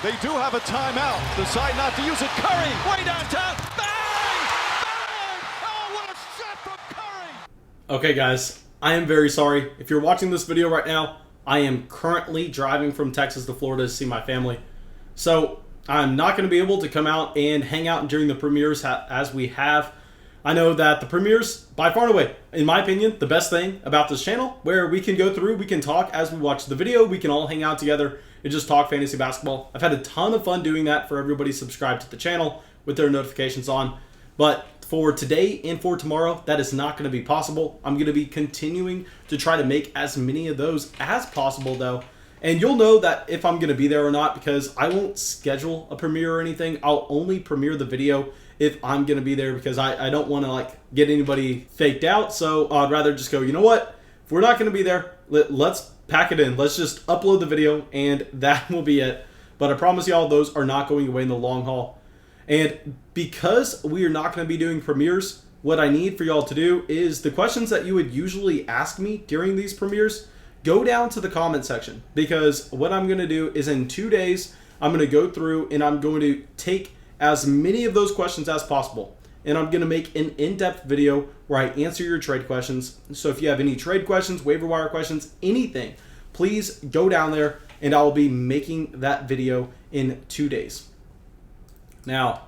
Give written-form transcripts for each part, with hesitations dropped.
They do have a timeout. Decide not to use it. Curry, way downtown. Bang! Bang! Oh, what a shot from Curry! Okay, guys, I am very sorry. If you're watching this video right now, I am currently driving from Texas to Florida to see my family. So I'm not going to be able to come out and hang out during the premieres as we have. I know that the premieres, by far and away, in my opinion, the best thing about this channel, where we can go through, we can talk as we watch the video, we can all hang out together and just talk fantasy basketball. I've had a ton of fun doing that for everybody subscribed to the channel with their notifications on. But for today and for tomorrow, that is not going to be possible. I'm going to be continuing to try to make as many of those as possible, though. And you'll know that if I'm going to be there or not, because I won't schedule a premiere or anything. I'll only premiere the video if I'm going to be there, because I don't want to get anybody faked out. So I'd rather just go, you know what? If we're not going to be there, let's pack it in. Let's just upload the video and that will be it. But I promise y'all, those are not going away in the long haul. And because we are not going to be doing premieres, what I need for y'all to do is the questions that you would usually ask me during these premieres, go down to the comment section, because what I'm going to do is in 2 days, I'm going to go through and I'm going to take as many of those questions as possible. And I'm going to make an in-depth video where I answer your trade questions. So if you have any trade questions, waiver wire questions, anything, please go down there and I'll be making that video in 2 days. Now,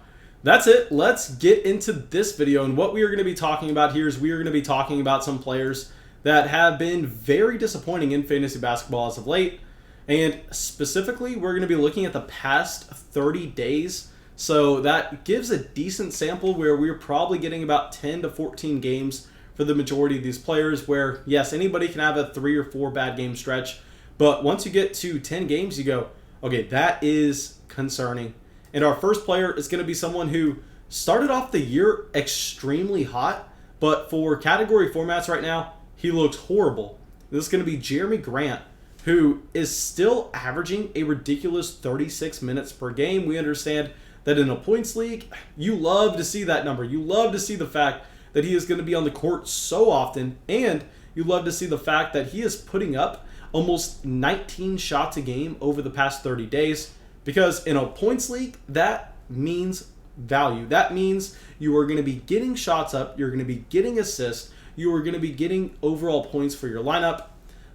that's it. Let's get into this video. And what we are going to be talking about here is we are going to be talking about some players that have been very disappointing in fantasy basketball as of late. And specifically, we're going to be looking at the past 30 days. So that gives a decent sample where we're probably getting about 10 to 14 games for the majority of these players, where, yes, anybody can have a 3 or 4 bad game stretch. But once you get to 10 games, you go, okay, that is concerning. And our first player is going to be someone who started off the year extremely hot, but for category formats right now, he looks horrible. This is going to be Jerami Grant, who is still averaging a ridiculous 36 minutes per game. We understand that in a points league, you love to see that number. You love to see the fact that he is going to be on the court so often, and you love to see the fact that he is putting up almost 19 shots a game over the past 30 days. Because in a points league, that means value. That means you are going to be getting shots up, you're going to be getting assists, you are going to be getting overall points for your lineup.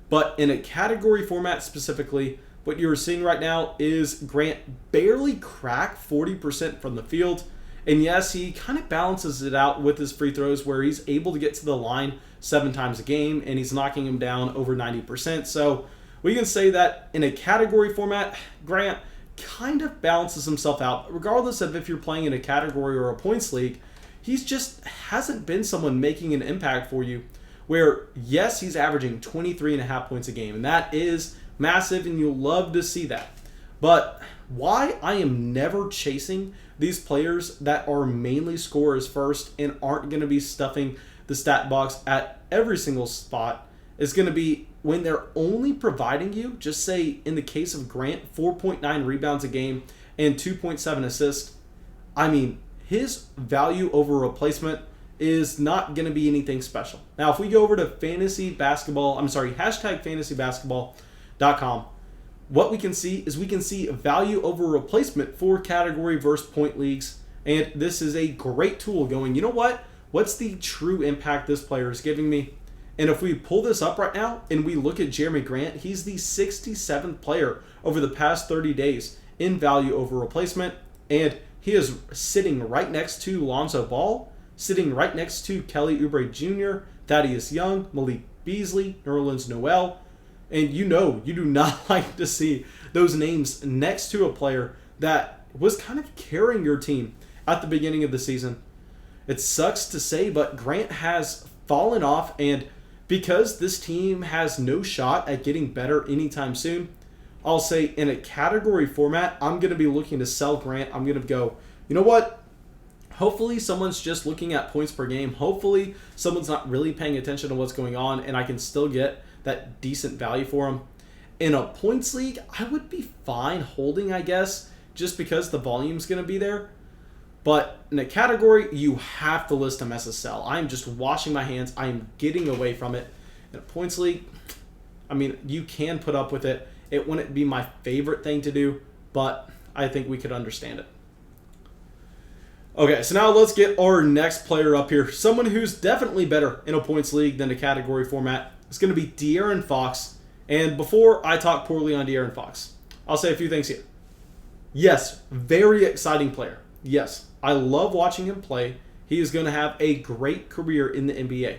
But in a category format specifically, what you're seeing right now is Grant barely crack 40% from the field. And yes, he kind of balances it out with his free throws, where he's able to get to the line 7 times a game and he's knocking him down over 90%. So we can say that in a category format, Grant kind of balances himself out. Regardless of if you're playing in a category or a points league, he's just hasn't been someone making an impact for you, where yes, he's averaging 23.5 points a game, and that is massive, and you'll love to see that. But why I am never chasing these players that are mainly scorers first and aren't going to be stuffing the stat box at every single spot is going to be when they're only providing you, just say in the case of Grant, 4.9 rebounds a game and 2.7 assists. I mean, his value over replacement is not going to be anything special. Now, if we go over to #fantasybasketball.com, what we can see is we can see value over replacement for category versus point leagues. And this is a great tool going, you know what? What's the true impact this player is giving me? And if we pull this up right now and we look at Jerami Grant, he's the 67th player over the past 30 days in value over replacement. And he is sitting right next to Lonzo Ball, sitting right next to Kelly Oubre Jr., Thaddeus Young, Malik Beasley, Nerlens Noel. And you know, you do not like to see those names next to a player that was kind of carrying your team at the beginning of the season. It sucks to say, but Grant has fallen off, and because this team has no shot at getting better anytime soon, I'll say in a category format, I'm going to be looking to sell Grant. I'm going to go, you know what? Hopefully someone's just looking at points per game. Hopefully someone's not really paying attention to what's going on, and I can still get that decent value for him. In a points league, I would be fine holding, I guess, just because the volume's going to be there. But in a category, you have to list him as a sell. I'm just washing my hands. I'm getting away from it. In a points league, I mean, you can put up with it. It wouldn't be my favorite thing to do, but I think we could understand it. Okay, so now let's get our next player up here. Someone who's definitely better in a points league than a category format. It's going to be De'Aaron Fox. And before I talk poorly on De'Aaron Fox, I'll say a few things here. Yes, very exciting player. Yes, I love watching him play. He is going to have a great career in the NBA.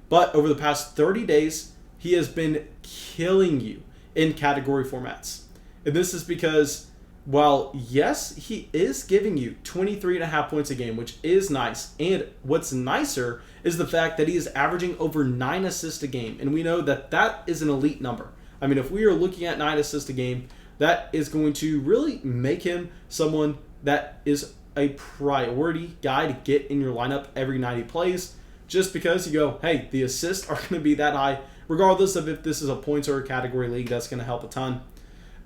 But over the past 30 days, he has been killing you in category formats. And this is because, while yes, he is giving you 23.5 points a game, which is nice. And what's nicer is the fact that he is averaging over 9 assists a game. And we know that that is an elite number. I mean, if we are looking at 9 assists a game, that is going to really make him someone that is a priority guy to get in your lineup every night he plays. Just because you go, hey, the assists are going to be that high, regardless of if this is a points or a category league, that's going to help a ton.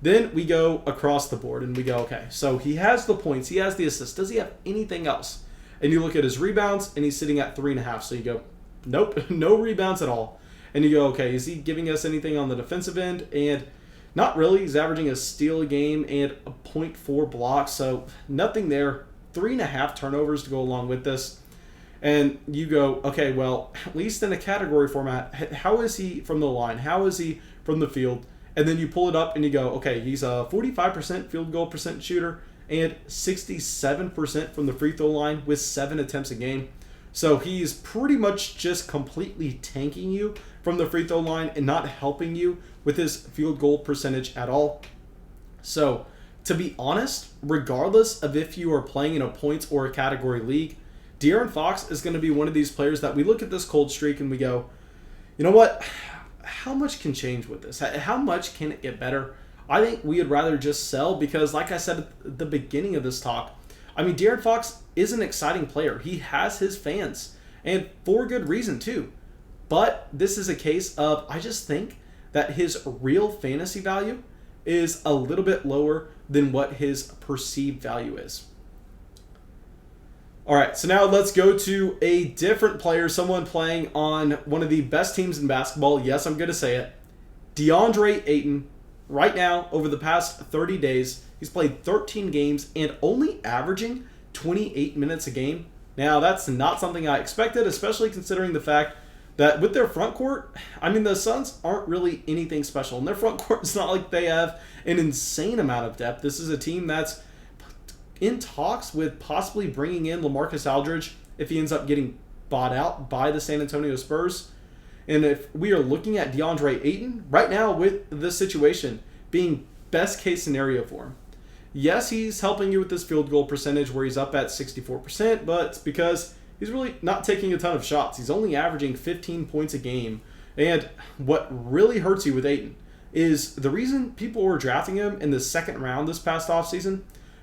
Then we go across the board and we go, okay, so he has the points, he has the assists. Does he have anything else? And you look at his rebounds and he's sitting at 3.5. So you go, nope, no rebounds at all. And you go, okay, is he giving us anything on the defensive end? And not really. He's averaging a steal a game and a 0.4 block. So nothing there. 3.5 turnovers to go along with this. And you go, okay, well, at least in a category format, how is he from the line? How is he from the field? And then you pull it up and you go, okay, he's a 45% field goal percent shooter and 67% from the free throw line with 7 attempts a game. So he's pretty much just completely tanking you from the free throw line and not helping you with his field goal percentage at all. So to be honest, regardless of if you are playing in a points or a category league, De'Aaron Fox is going to be one of these players that we look at this cold streak and we go, you know what? How much can change with this? How much can it get better? I think we would rather just sell because, like I said at the beginning of this talk, I mean, De'Aaron Fox is an exciting player. He has his fans, and for good reason too. But this is a case of, I just think that his real fantasy value is a little bit lower than what his perceived value is. All right, so now let's go to a different player, someone playing on one of the best teams in basketball. Yes, I'm going to say it. DeAndre Ayton, right now, over the past 30 days, he's played 13 games and only averaging 28 minutes a game. Now, that's not something I expected, especially considering the fact that with their front court, I mean, the Suns aren't really anything special. And their front court, it's not like they have an insane amount of depth. This is a team that's in talks with possibly bringing in LaMarcus Aldridge if he ends up getting bought out by the San Antonio Spurs. And if we are looking at DeAndre Ayton right now with this situation being best case scenario for him. Yes, he's helping you with this field goal percentage where he's up at 64%, but it's because he's really not taking a ton of shots. He's only averaging 15 points a game. And what really hurts you with Ayton is the reason people were drafting him in the second round this past offseason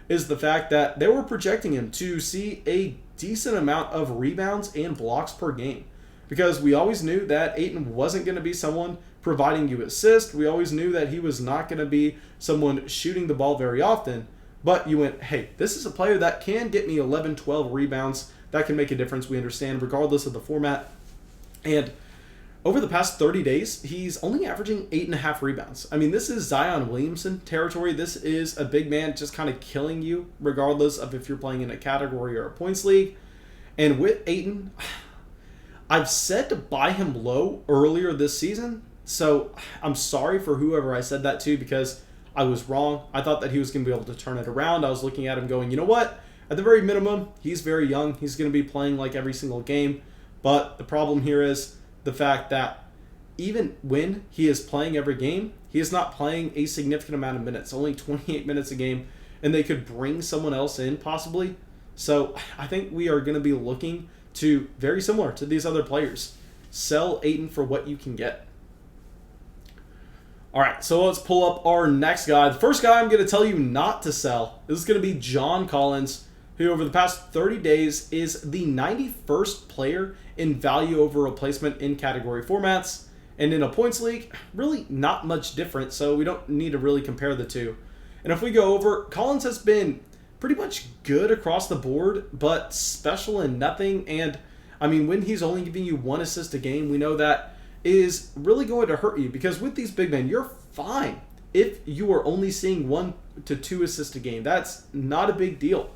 is the fact that they were projecting him to see a decent amount of rebounds and blocks per game. Because we always knew that Ayton wasn't going to be someone providing you assists. We always knew that he was not going to be someone shooting the ball very often. But you went, hey, this is a player that can get me 11, 12 rebounds. That can make a difference, we understand, regardless of the format. And over the past 30 days, he's only averaging 8.5 rebounds. I mean, this is Zion Williamson territory. This is a big man just kind of killing you, regardless of if you're playing in a category or a points league. And with Ayton, I've said to buy him low earlier this season. So I'm sorry for whoever I said that to because I was wrong. I thought that he was going to be able to turn it around. I was looking at him going, you know what? At the very minimum, he's very young. He's going to be playing like every single game. But the problem here is the fact that even when he is playing every game, he is not playing a significant amount of minutes, only 28 minutes a game, and they could bring someone else in possibly. So I think we are going to be looking to, very similar to these other players, sell Ayton for what you can get. All right, so let's pull up our next guy. The first guy I'm going to tell you not to sell is going to be John Collins, who over the past 30 days is the 91st player in value over replacement in category formats. And in a points league, really not much different, so we don't need to really compare the two. And if we go over, Collins has been pretty much good across the board, but special in nothing. And, I mean, when he's only giving you 1 assist a game, we know that is really going to hurt you. Because with these big men, you're fine if you are only seeing 1 to 2 assists a game. That's not a big deal.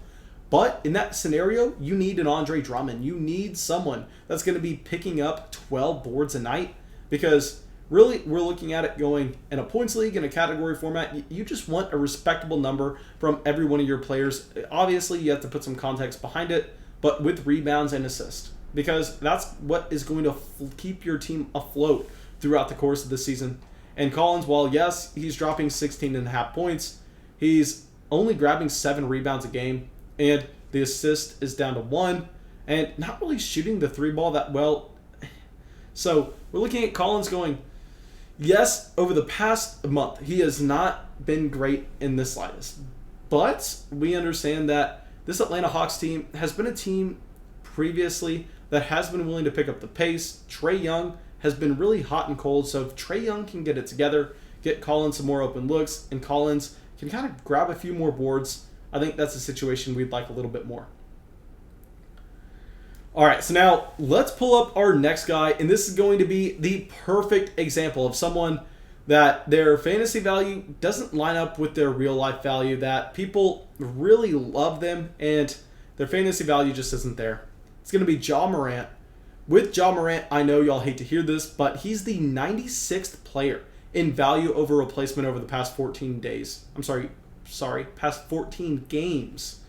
But in that scenario, you need an Andre Drummond. You need someone that's going to be picking up 12 boards a night, because really we're looking at it going in a points league, in a category format. You just want a respectable number from every one of your players. Obviously, you have to put some context behind it, but with rebounds and assists, because that's what is going to keep your team afloat throughout the course of the season. And Collins, while yes, he's dropping 16.5 points, he's only grabbing 7 rebounds a game, and the assist is down to 1, and not really shooting the 3 ball that well. So we're looking at Collins going, yes, over the past month, he has not been great in the slightest. But we understand that this Atlanta Hawks team has been a team previously that has been willing to pick up the pace. Trae Young has been really hot and cold, so if Trae Young can get it together, get Collins some more open looks, and Collins can kind of grab a few more boards, I think that's a situation we'd like a little bit more. All right, so now let's pull up our next guy, and this is going to be the perfect example of someone that their fantasy value doesn't line up with their real life value, that people really love them, and their fantasy value just isn't there. It's going to be Ja Morant. With Ja Morant, I know y'all hate to hear this, but he's the 96th player in value over replacement over the past 14 days. Past 14 games.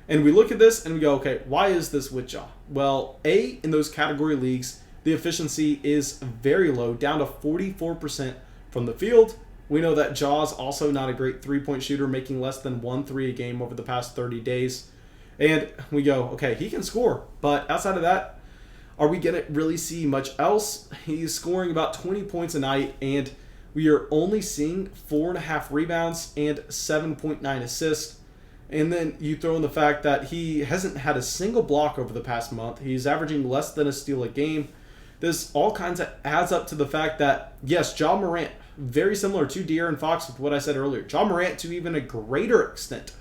And we look at this and we go, okay, why is this with Ja? Well, in those category leagues, the efficiency is very low, down to 44% from the field. We know that Ja's also not a great three-point shooter, making less than 1 3 a game over the past 30 days. And we go, okay, he can score, but outside of that, are we going to really see much else? He's scoring about 20 points a night, and we are only seeing 4.5 rebounds and 7.9 assists. And then you throw in the fact that he hasn't had a single block over the past month. He's averaging less than a steal a game. This all kinds of adds up to the fact that, yes, Ja Morant, very similar to De'Aaron Fox with what I said earlier. Ja Morant, to even a greater extent,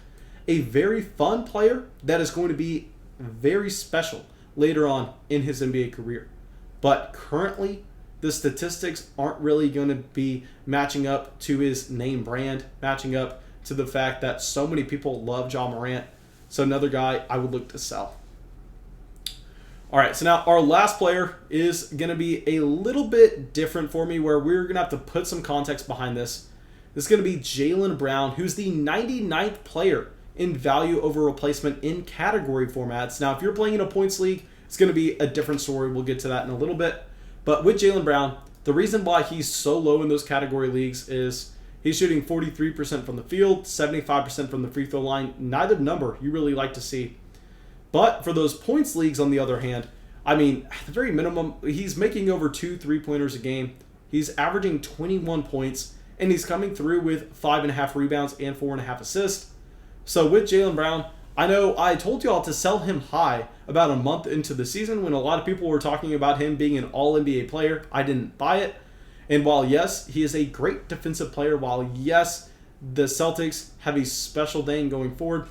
a very fun player that is going to be very special later on in his NBA career. But currently, the statistics aren't really going to be matching up to his name brand, matching up to the fact that so many people love Ja Morant. So another guy I would look to sell. All right, so now our last player is going to be a little bit different for me, where we're going to have to put some context behind this. This is going to be Jaylen Brown, who's the 99th player in value over replacement in category formats. Now, if you're playing in a points league, it's going to be a different story. We'll get to that in a little bit. But with Jaylen Brown, the reason why he's so low in those category leagues is he's shooting 43% from the field, 75% from the free throw line. Neither number you really like to see. But for those points leagues, on the other hand, I mean, at the very minimum, he's making over 2 3-pointers a game. He's averaging 21 points, and he's coming through with 5.5 rebounds and 4.5 assists. So with Jaylen Brown, I know I told y'all to sell him high about a month into the season when a lot of people were talking about him being an all-NBA player. I didn't buy it. And while, yes, he is a great defensive player, while, yes, the Celtics have a special thing going forward,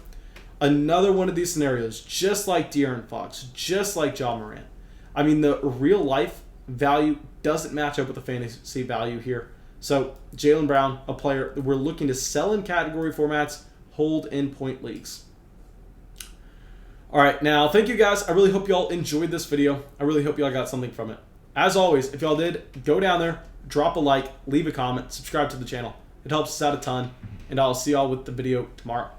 another one of these scenarios, just like De'Aaron Fox, just like Ja Morant. I mean, the real-life value doesn't match up with the fantasy value here. So Jaylen Brown, a player that we're looking to sell in category formats, hold in point leagues. All right, now, thank you guys. I really hope y'all enjoyed this video. I really hope y'all got something from it. As always, if y'all did, go down there, drop a like, leave a comment, subscribe to the channel. It helps us out a ton, and I'll see y'all with the video tomorrow.